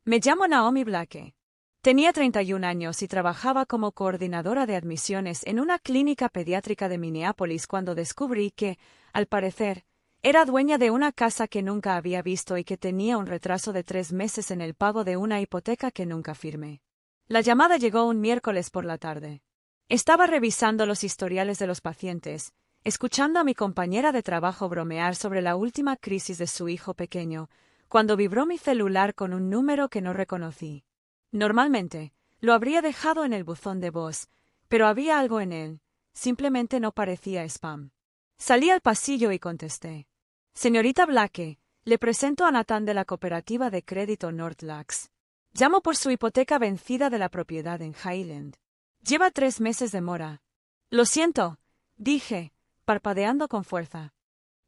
Me llamo Naomi Blake. Tenía 31 años y trabajaba como coordinadora de admisiones en una clínica pediátrica de Minneapolis cuando descubrí que, al parecer, era dueña de una casa que nunca había visto y que tenía un retraso de 3 meses en el pago de una hipoteca que nunca firmé. La llamada llegó un miércoles por la tarde. Estaba revisando los historiales de los pacientes, escuchando a mi compañera de trabajo bromear sobre la última crisis de su hijo pequeño, cuando vibró mi celular con un número que no reconocí. Normalmente, lo habría dejado en el buzón de voz, pero había algo en él, simplemente no parecía spam. Salí al pasillo y contesté. Señorita Blake, le presento a Nathan de la cooperativa de crédito Northlax. Llamo por su hipoteca vencida de la propiedad en Highland. Lleva 3 meses de mora. Lo siento, dije, parpadeando con fuerza.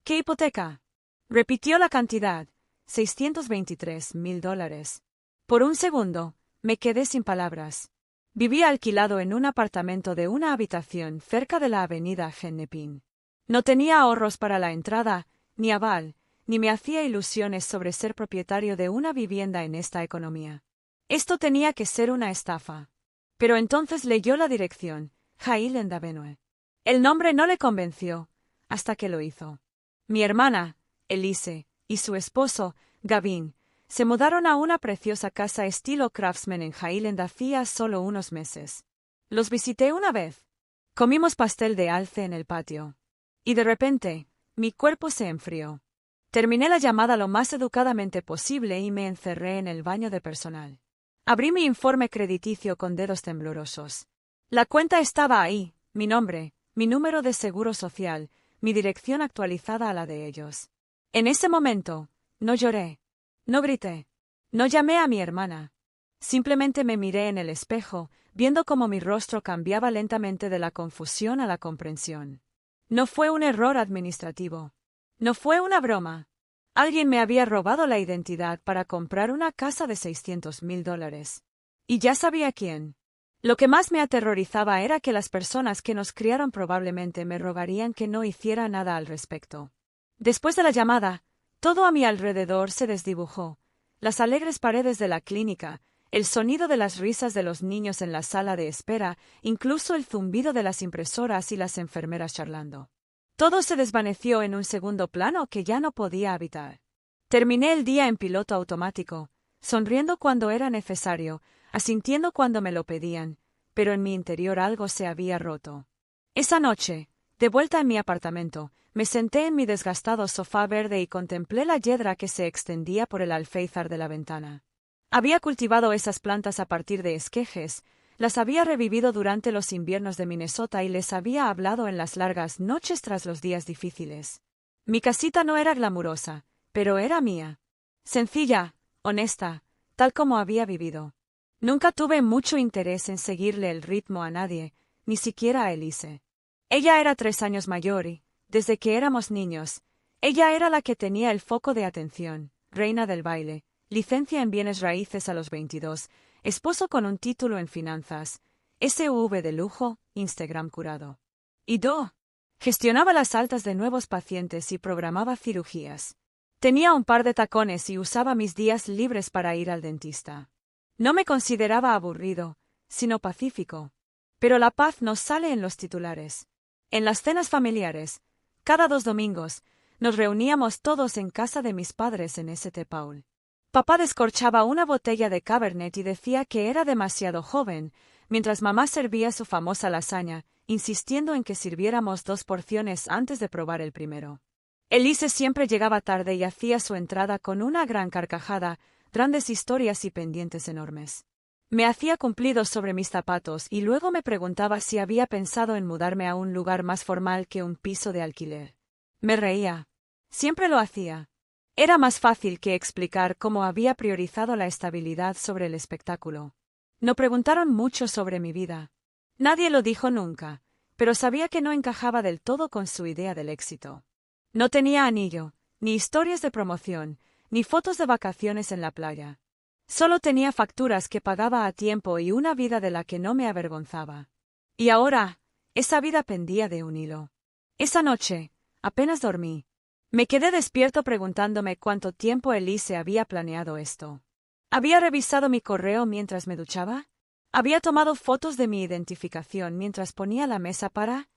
¿Qué hipoteca? Repitió la cantidad, $623,000. Por un segundo, me quedé sin palabras. Vivía alquilado en un apartamento de una habitación cerca de la avenida Hennepin. No tenía ahorros para la entrada, ni aval, ni me hacía ilusiones sobre ser propietario de una vivienda en esta economía. Esto tenía que ser una estafa. Pero entonces leyó la dirección, Highland Avenue. El nombre no le convenció, hasta que lo hizo. Mi hermana, Elise, y su esposo, Gavin, se mudaron a una preciosa casa estilo craftsman en Highland hacía solo unos meses. Los visité una vez. Comimos pastel de alce en el patio. Y de repente, mi cuerpo se enfrió. Terminé la llamada lo más educadamente posible y me encerré en el baño de personal. Abrí mi informe crediticio con dedos temblorosos. La cuenta estaba ahí, mi nombre, mi número de seguro social, mi dirección actualizada a la de ellos. En ese momento, no lloré, no grité, no llamé a mi hermana. Simplemente me miré en el espejo, viendo cómo mi rostro cambiaba lentamente de la confusión a la comprensión. No fue un error administrativo. No fue una broma. Alguien me había robado la identidad para comprar una casa de $600,000. Y ya sabía quién. Lo que más me aterrorizaba era que las personas que nos criaron probablemente me rogarían que no hiciera nada al respecto. Después de la llamada, todo a mi alrededor se desdibujó. Las alegres paredes de la clínica, el sonido de las risas de los niños en la sala de espera, incluso el zumbido de las impresoras y las enfermeras charlando. Todo se desvaneció en un segundo plano que ya no podía habitar. Terminé el día en piloto automático, sonriendo cuando era necesario, asintiendo cuando me lo pedían, pero en mi interior algo se había roto. Esa noche, de vuelta en mi apartamento, me senté en mi desgastado sofá verde y contemplé la yedra que se extendía por el alféizar de la ventana. Había cultivado esas plantas a partir de esquejes, las había revivido durante los inviernos de Minnesota y les había hablado en las largas noches tras los días difíciles. Mi casita no era glamurosa, pero era mía. Sencilla, honesta, tal como había vivido. Nunca tuve mucho interés en seguirle el ritmo a nadie, ni siquiera a Elise. Ella era 3 años mayor y, desde que éramos niños, ella era la que tenía el foco de atención, reina del baile, licencia en bienes raíces a los 22, esposo con un título en finanzas, SUV de lujo, Instagram curado. Y gestionaba las altas de nuevos pacientes y programaba cirugías. Tenía un par de tacones y usaba mis días libres para ir al dentista. No me consideraba aburrido, sino pacífico. Pero la paz no sale en los titulares. En las cenas familiares, cada 2 domingos, nos reuníamos todos en casa de mis padres en St. Paul. Papá descorchaba una botella de Cabernet y decía que era demasiado joven, mientras mamá servía su famosa lasaña, insistiendo en que sirviéramos 2 porciones antes de probar el primero. Elise siempre llegaba tarde y hacía su entrada con una gran carcajada, grandes historias y pendientes enormes. Me hacía cumplidos sobre mis zapatos y luego me preguntaba si había pensado en mudarme a un lugar más formal que un piso de alquiler. Me reía. Siempre lo hacía. Era más fácil que explicar cómo había priorizado la estabilidad sobre el espectáculo. No preguntaron mucho sobre mi vida. Nadie lo dijo nunca, pero sabía que no encajaba del todo con su idea del éxito. No tenía anillo, ni historias de promoción, ni fotos de vacaciones en la playa. Solo tenía facturas que pagaba a tiempo y una vida de la que no me avergonzaba. Y ahora, esa vida pendía de un hilo. Esa noche, apenas dormí. Me quedé despierto preguntándome cuánto tiempo Elise había planeado esto. ¿Había revisado mi correo mientras me duchaba? ¿Había tomado fotos de mi identificación mientras ponía la mesa para...?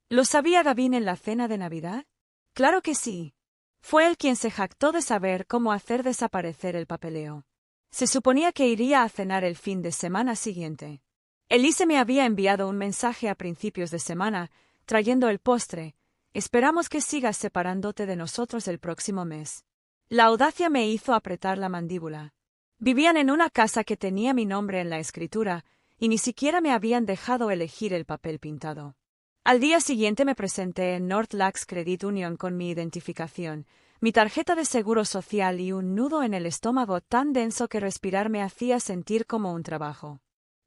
¿Lo sabía Gavin en la cena de Navidad? Claro que sí. Fue él quien se jactó de saber cómo hacer desaparecer el papeleo. Se suponía que iría a cenar el fin de semana siguiente. Elise me había enviado un mensaje a principios de semana, trayendo el postre. Esperamos que sigas separándote de nosotros el próximo mes. La audacia me hizo apretar la mandíbula. Vivían en una casa que tenía mi nombre en la escritura, y ni siquiera me habían dejado elegir el papel pintado. Al día siguiente me presenté en North Lakes Credit Union con mi identificación, mi tarjeta de seguro social y un nudo en el estómago tan denso que respirar me hacía sentir como un trabajo.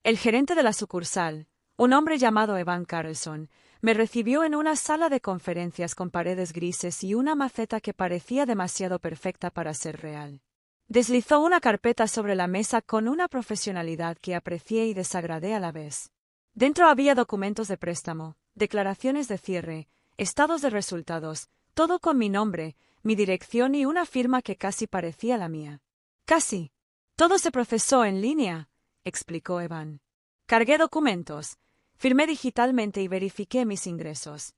El gerente de la sucursal, un hombre llamado Evan Carlson, me recibió en una sala de conferencias con paredes grises y una maceta que parecía demasiado perfecta para ser real. Deslizó una carpeta sobre la mesa con una profesionalidad que aprecié y desagradé a la vez. Dentro había documentos de préstamo, declaraciones de cierre, estados de resultados, todo con mi nombre, mi dirección y una firma que casi parecía la mía. Casi. Todo se procesó en línea, explicó Evan. Cargué documentos, firmé digitalmente y verifiqué mis ingresos.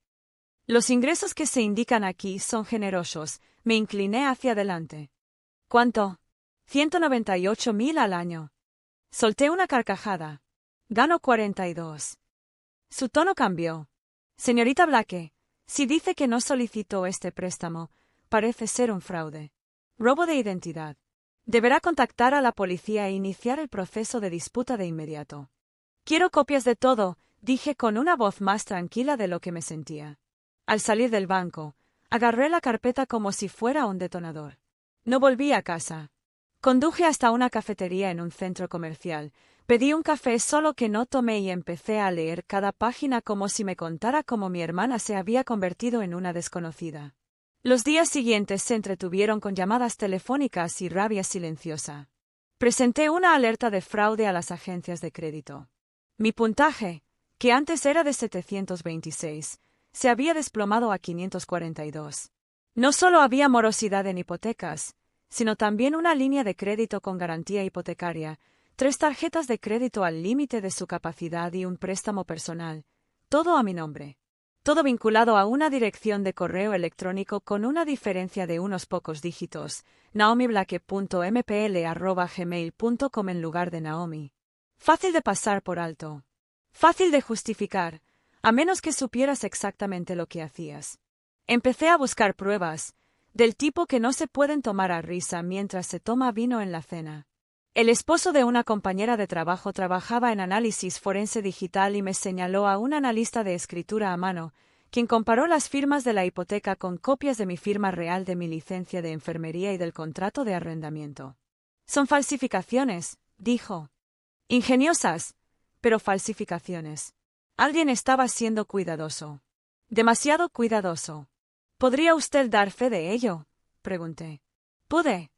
Los ingresos que se indican aquí son generosos, me incliné hacia adelante. ¿Cuánto? 198.000 al año. Solté una carcajada. Gano 42. Su tono cambió. Señorita Blake, si dice que no solicitó este préstamo, parece ser un fraude. Robo de identidad. Deberá contactar a la policía e iniciar el proceso de disputa de inmediato. Quiero copias de todo, dije con una voz más tranquila de lo que me sentía. Al salir del banco, agarré la carpeta como si fuera un detonador. No volví a casa. Conduje hasta una cafetería en un centro comercial, pedí un café solo que no tomé y empecé a leer cada página como si me contara cómo mi hermana se había convertido en una desconocida. Los días siguientes se entretuvieron con llamadas telefónicas y rabia silenciosa. Presenté una alerta de fraude a las agencias de crédito. Mi puntaje, que antes era de 726, se había desplomado a 542. No solo había morosidad en hipotecas, sino también una línea de crédito con garantía hipotecaria, 3 tarjetas de crédito al límite de su capacidad y un préstamo personal, todo a mi nombre. Todo vinculado a una dirección de correo electrónico con una diferencia de unos pocos dígitos, naomiblake.mpl@gmail.com en lugar de Naomi. Fácil de pasar por alto. Fácil de justificar, a menos que supieras exactamente lo que hacías. Empecé a buscar pruebas, del tipo que no se pueden tomar a risa mientras se toma vino en la cena. El esposo de una compañera de trabajo trabajaba en análisis forense digital y me señaló a un analista de escritura a mano, quien comparó las firmas de la hipoteca con copias de mi firma real de mi licencia de enfermería y del contrato de arrendamiento. Son falsificaciones, dijo. Ingeniosas, pero falsificaciones. Alguien estaba siendo cuidadoso. Demasiado cuidadoso. ¿Podría usted dar fe de ello?, pregunté. Pude.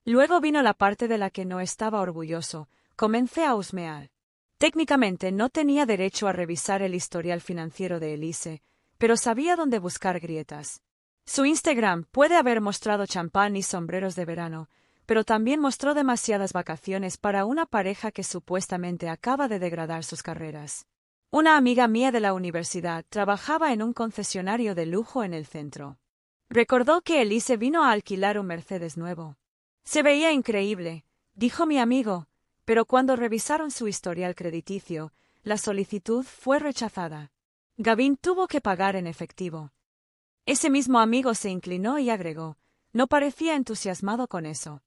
Luego vino la parte de la que no estaba orgulloso. Comencé a husmear. Técnicamente no tenía derecho a revisar el historial financiero de Elise, pero sabía dónde buscar grietas. Su Instagram puede haber mostrado champán y sombreros de verano, pero también mostró demasiadas vacaciones para una pareja que supuestamente acaba de degradar sus carreras. Una amiga mía de la universidad trabajaba en un concesionario de lujo en el centro. Recordó que Elise vino a alquilar un Mercedes nuevo. Se veía increíble, dijo mi amigo, pero cuando revisaron su historial crediticio, la solicitud fue rechazada. Gavin tuvo que pagar en efectivo. Ese mismo amigo se inclinó y agregó, no parecía entusiasmado con eso.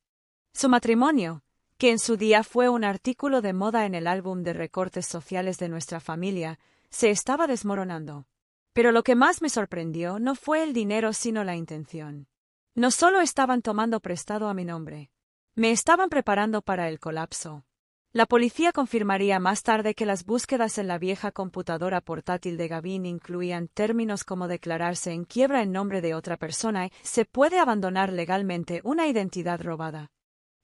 Su matrimonio, que en su día fue un artículo de moda en el álbum de recortes sociales de nuestra familia, se estaba desmoronando. Pero lo que más me sorprendió no fue el dinero sino la intención. No solo estaban tomando prestado a mi nombre. Me estaban preparando para el colapso. La policía confirmaría más tarde que las búsquedas en la vieja computadora portátil de Gavin incluían términos como declararse en quiebra en nombre de otra persona y se puede abandonar legalmente una identidad robada.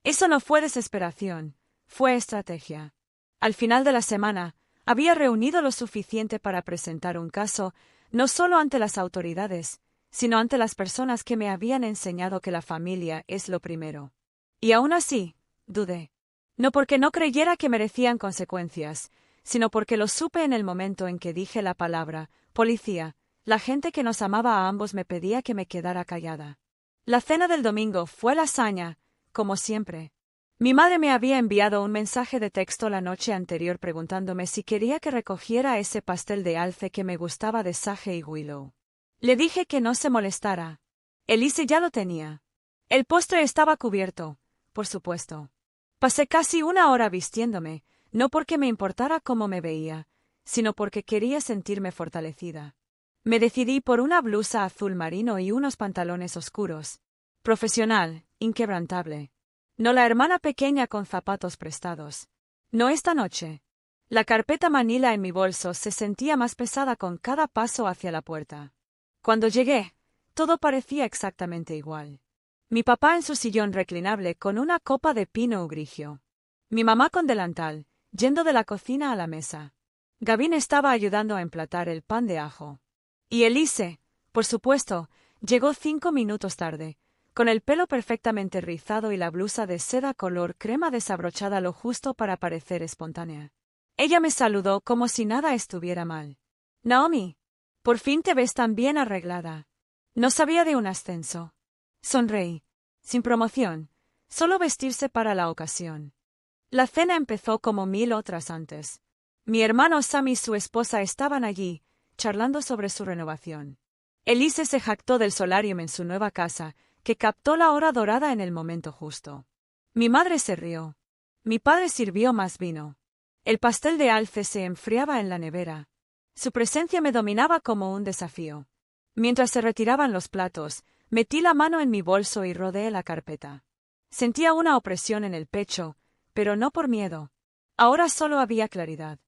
Eso no fue desesperación, fue estrategia. Al final de la semana, había reunido lo suficiente para presentar un caso, no solo ante las autoridades, sino ante las personas que me habían enseñado que la familia es lo primero. Y aún así, Dudé. No porque no creyera que merecían consecuencias, sino porque lo supe en el momento en que dije la palabra policía. La gente que nos amaba a ambos me pedía que me quedara callada. La cena del domingo fue lasaña, como siempre. Mi madre me había enviado un mensaje de texto la noche anterior preguntándome si quería que recogiera ese pastel de alce que me gustaba de Sage y Willow. Le dije que no se molestara. Elise ya lo tenía. El postre estaba cubierto, por supuesto. Pasé casi una hora vistiéndome, no porque me importara cómo me veía, sino porque quería sentirme fortalecida. Me decidí por una blusa azul marino y unos pantalones oscuros. Profesional, inquebrantable. No la hermana pequeña con zapatos prestados. No esta noche. La carpeta manila en mi bolso se sentía más pesada con cada paso hacia la puerta. Cuando llegué, todo parecía exactamente igual. Mi papá en su sillón reclinable con una copa de Pinot Grigio. Mi mamá con delantal, yendo de la cocina a la mesa. Gavin estaba ayudando a emplatar el pan de ajo. Y Elise, por supuesto, llegó 5 minutos tarde, con el pelo perfectamente rizado y la blusa de seda color crema desabrochada lo justo para parecer espontánea. Ella me saludó como si nada estuviera mal. Naomi, por fin te ves tan bien arreglada. No sabía de un ascenso. Sonreí. Sin promoción, solo vestirse para la ocasión. La cena empezó como 1000 otras antes. Mi hermano Sam y su esposa estaban allí, charlando sobre su renovación. Elise se jactó del solarium en su nueva casa, que captó la hora dorada en el momento justo. Mi madre se rió. Mi padre sirvió más vino. El pastel de alce se enfriaba en la nevera. Su presencia me dominaba como un desafío. Mientras se retiraban los platos, metí la mano en mi bolso y rodeé la carpeta. Sentía una opresión en el pecho, pero no por miedo. Ahora solo había claridad.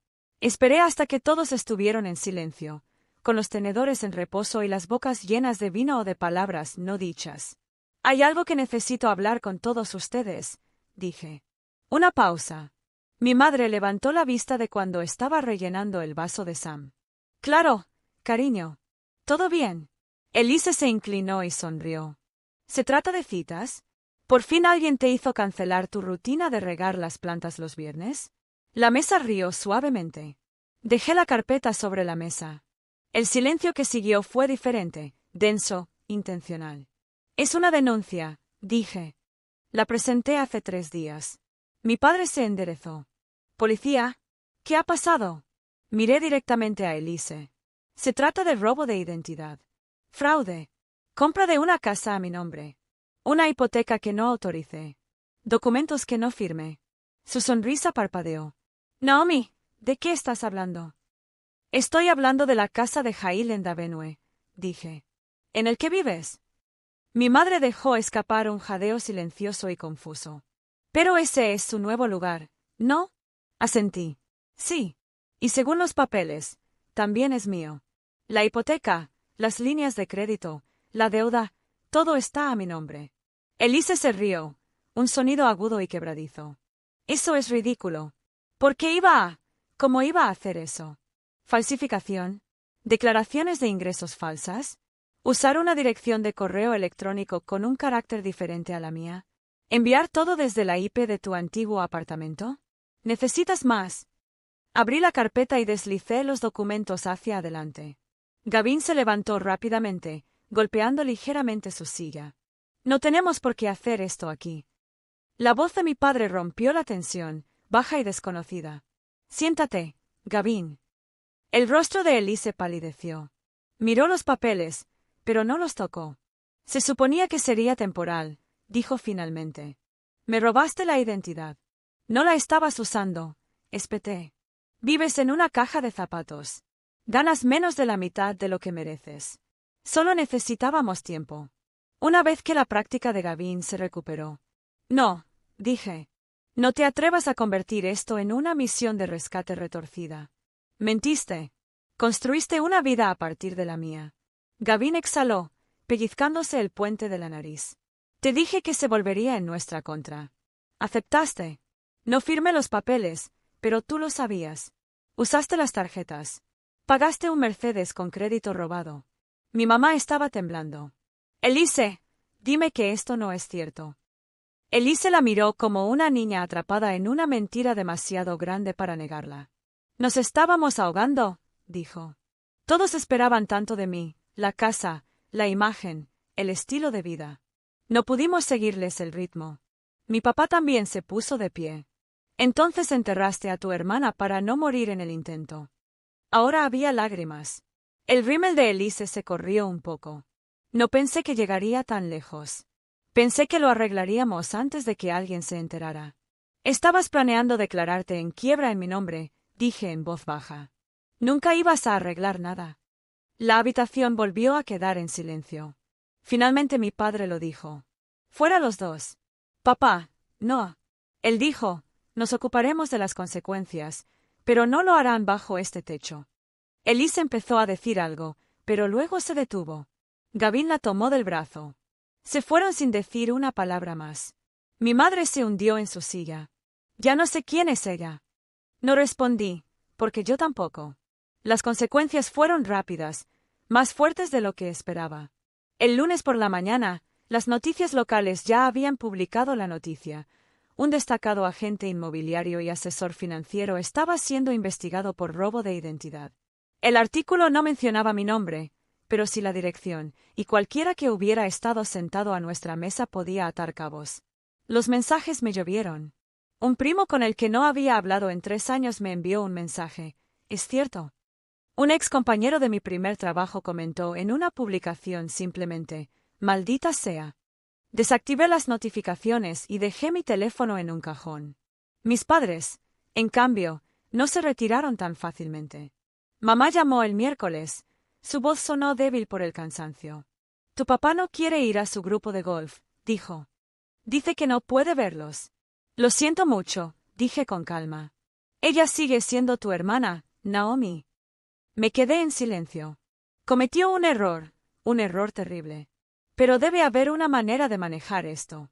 Esperé hasta que todos estuvieron en silencio, con los tenedores en reposo y las bocas llenas de vino o de palabras no dichas. Hay algo que necesito hablar con todos ustedes, dije. Una pausa. Mi madre levantó la vista de cuando estaba rellenando el vaso de Sam. Claro, cariño. ¿Todo bien? Elise se inclinó y sonrió. ¿Se trata de citas? ¿Por fin alguien te hizo cancelar tu rutina de regar las plantas los viernes? La mesa rió suavemente. Dejé la carpeta sobre la mesa. El silencio que siguió fue diferente, denso, intencional. Es una denuncia, dije. La presenté hace 3 días. Mi padre se enderezó. Policía, ¿qué ha pasado? Miré directamente a Elise. Se trata de robo de identidad. Fraude. Compra de una casa a mi nombre. Una hipoteca que no autoricé. Documentos que no firmé. Su sonrisa parpadeó. Naomi, ¿de qué estás hablando? Estoy hablando de la casa de Highland Avenue, dije. ¿En el que vives? Mi madre dejó escapar un jadeo silencioso y confuso. Pero ese es su nuevo lugar, ¿no? Asentí. Sí. Y según los papeles, también es mío. La hipoteca, las líneas de crédito, la deuda, todo está a mi nombre. Elise se rió, un sonido agudo y quebradizo. Eso es ridículo. ¿Por qué cómo iba a hacer eso? ¿Falsificación? ¿Declaraciones de ingresos falsas? ¿Usar una dirección de correo electrónico con un carácter diferente a la mía? ¿Enviar todo desde la IP de tu antiguo apartamento? ¿Necesitas más? Abrí la carpeta y deslicé los documentos hacia adelante. Gavin se levantó rápidamente, golpeando ligeramente su silla. No tenemos por qué hacer esto aquí. La voz de mi padre rompió la tensión, baja y desconocida. Siéntate, Gavin. El rostro de Elise palideció. Miró los papeles, pero no los tocó. Se suponía que sería temporal, dijo finalmente. Me robaste la identidad. No la estabas usando, espeté. Vives en una caja de zapatos. Ganas menos de la mitad de lo que mereces. Solo necesitábamos tiempo. Una vez que la práctica de Gavin se recuperó. No, dije. No te atrevas a convertir esto en una misión de rescate retorcida. Mentiste. Construiste una vida a partir de la mía. Gavin exhaló, pellizcándose el puente de la nariz. Te dije que se volvería en nuestra contra. Aceptaste. No firmé los papeles, pero tú lo sabías. Usaste las tarjetas. Pagaste un Mercedes con crédito robado. Mi mamá estaba temblando. Elise, dime que esto no es cierto. Elise la miró como una niña atrapada en una mentira demasiado grande para negarla. Nos estábamos ahogando, dijo. Todos esperaban tanto de mí, la casa, la imagen, el estilo de vida. No pudimos seguirles el ritmo. Mi papá también se puso de pie. Entonces enterraste a tu hermana para no morir en el intento. Ahora había lágrimas. El rímel de Elise se corrió un poco. No pensé que llegaría tan lejos. Pensé que lo arreglaríamos antes de que alguien se enterara. Estabas planeando declararte en quiebra en mi nombre, dije en voz baja. Nunca ibas a arreglar nada. La habitación volvió a quedar en silencio. Finalmente mi padre lo dijo. Fuera los dos. Papá, no. Él dijo, nos ocuparemos de las consecuencias, pero no lo harán bajo este techo. Elise empezó a decir algo, pero luego se detuvo. Gavin la tomó del brazo. Se fueron sin decir una palabra más. Mi madre se hundió en su silla. Ya no sé quién es ella. No respondí, porque yo tampoco. Las consecuencias fueron rápidas, más fuertes de lo que esperaba. El lunes por la mañana, las noticias locales ya habían publicado la noticia. Un destacado agente inmobiliario y asesor financiero estaba siendo investigado por robo de identidad. El artículo no mencionaba mi nombre, pero sí la dirección, y cualquiera que hubiera estado sentado a nuestra mesa podía atar cabos. Los mensajes me llovieron. Un primo con el que no había hablado en 3 años me envió un mensaje. ¿Es cierto? Un ex compañero de mi primer trabajo comentó en una publicación simplemente, «Maldita sea». Desactivé las notificaciones y dejé mi teléfono en un cajón. Mis padres, en cambio, no se retiraron tan fácilmente. Mamá llamó el miércoles. Su voz sonó débil por el cansancio. Tu papá no quiere ir a su grupo de golf, dijo. Dice que no puede verlos. Lo siento mucho, dije con calma. Ella sigue siendo tu hermana, Naomi. Me quedé en silencio. Cometió un error terrible. Pero debe haber una manera de manejar esto.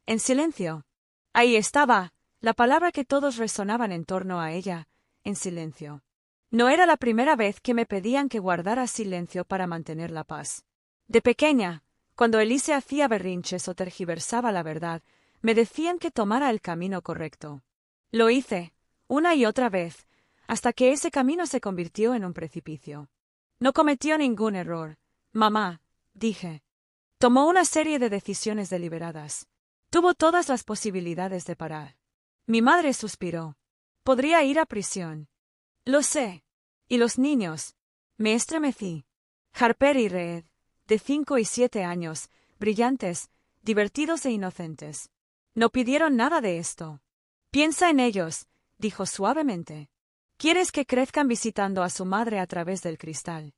En silencio. Ahí estaba, la palabra que todos resonaban en torno a ella, en silencio. No era la primera vez que me pedían que guardara silencio para mantener la paz. De pequeña, cuando Elise hacía berrinches o tergiversaba la verdad, me decían que tomara el camino correcto. Lo hice, una y otra vez, hasta que ese camino se convirtió en un precipicio. No cometió ningún error, mamá, dije. Tomó una serie de decisiones deliberadas. Tuvo todas las posibilidades de parar. Mi madre suspiró. Podría ir a prisión. Lo sé. ¿Y los niños? Me estremecí. Harper y Reed, de 5 y 7 años, brillantes, divertidos e inocentes. No pidieron nada de esto. Piensa en ellos, dijo suavemente. ¿Quieres que crezcan visitando a su madre a través del cristal?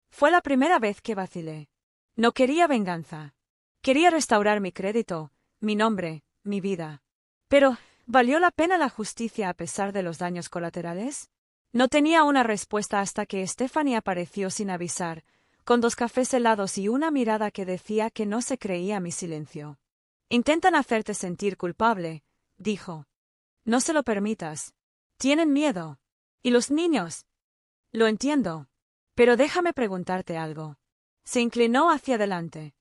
Fue la primera vez que vacilé. No quería venganza. Quería restaurar mi crédito, mi nombre, mi vida. Pero, ¿valió la pena la justicia a pesar de los daños colaterales? No tenía una respuesta hasta que Stephanie apareció sin avisar, con 2 cafés helados y una mirada que decía que no se creía mi silencio. Intentan hacerte sentir culpable, dijo. No se lo permitas. Tienen miedo. ¿Y los niños? Lo entiendo. Pero déjame preguntarte algo. Se inclinó hacia adelante.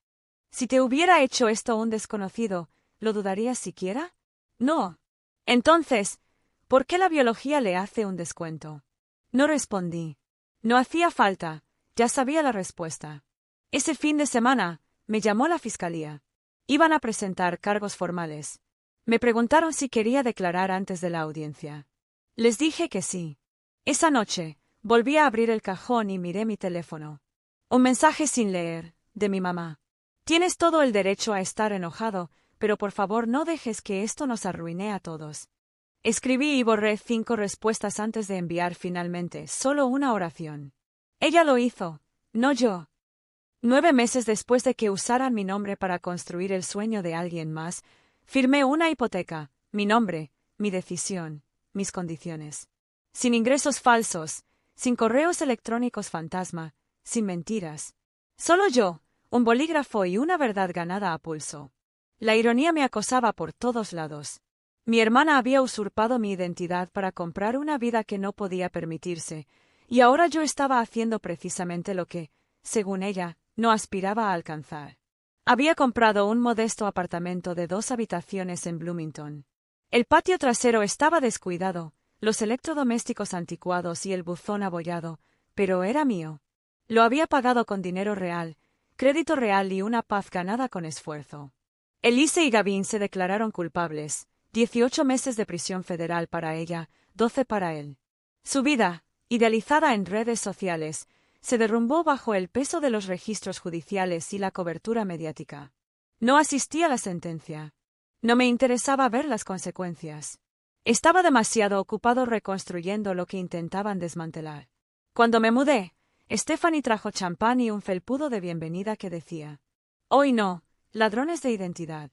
Si te hubiera hecho esto un desconocido, ¿lo dudarías siquiera? No. Entonces, ¿por qué la biología le hace un descuento? No respondí. No hacía falta, ya sabía la respuesta. Ese fin de semana, me llamó la fiscalía. Iban a presentar cargos formales. Me preguntaron si quería declarar antes de la audiencia. Les dije que sí. Esa noche, volví a abrir el cajón y miré mi teléfono. Un mensaje sin leer, de mi mamá. Tienes todo el derecho a estar enojado, pero por favor no dejes que esto nos arruine a todos. Escribí y borré 5 respuestas antes de enviar finalmente solo una oración. Ella lo hizo, no yo. 9 meses después de que usaran mi nombre para construir el sueño de alguien más, firmé una hipoteca, mi nombre, mi decisión, mis condiciones. Sin ingresos falsos, sin correos electrónicos fantasma, sin mentiras. Solo yo, un bolígrafo y una verdad ganada a pulso. La ironía me acosaba por todos lados. Mi hermana había usurpado mi identidad para comprar una vida que no podía permitirse, y ahora yo estaba haciendo precisamente lo que, según ella, no aspiraba a alcanzar. Había comprado un modesto apartamento de 2 habitaciones en Bloomington. El patio trasero estaba descuidado, los electrodomésticos anticuados y el buzón abollado, pero era mío. Lo había pagado con dinero real, crédito real y una paz ganada con esfuerzo. Elise y Gavin se declararon culpables, 18 meses de prisión federal para ella, 12 para él. Su vida, idealizada en redes sociales, se derrumbó bajo el peso de los registros judiciales y la cobertura mediática. No asistí a la sentencia. No me interesaba ver las consecuencias. Estaba demasiado ocupado reconstruyendo lo que intentaban desmantelar. Cuando me mudé, Stephanie trajo champán y un felpudo de bienvenida que decía: «Hoy no, ladrones de identidad».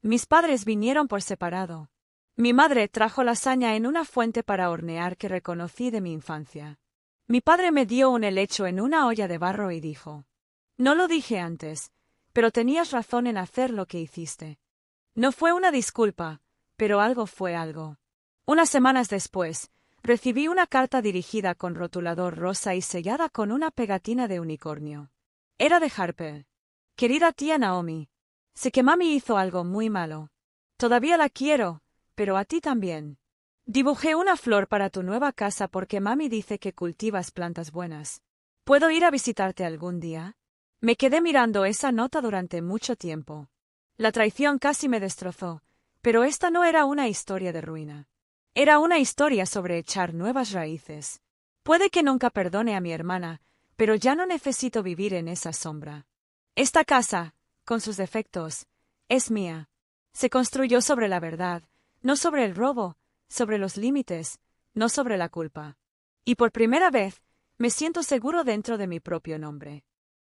Mis padres vinieron por separado. Mi madre trajo lasaña en una fuente para hornear que reconocí de mi infancia. Mi padre me dio un helecho en una olla de barro y dijo: «No lo dije antes, pero tenías razón en hacer lo que hiciste». No fue una disculpa, pero algo fue algo. Unas semanas después, recibí una carta dirigida con rotulador rosa y sellada con una pegatina de unicornio. Era de Harper. «Querida tía Naomi, sé que mami hizo algo muy malo. Todavía la quiero, pero a ti también. Dibujé una flor para tu nueva casa porque mami dice que cultivas plantas buenas. ¿Puedo ir a visitarte algún día?». Me quedé mirando esa nota durante mucho tiempo. La traición casi me destrozó, pero esta no era una historia de ruina. Era una historia sobre echar nuevas raíces. Puede que nunca perdone a mi hermana, pero ya no necesito vivir en esa sombra. Esta casa, con sus defectos, es mía. Se construyó sobre la verdad, no sobre el robo, sobre los límites, no sobre la culpa. Y por primera vez, me siento seguro dentro de mi propio nombre.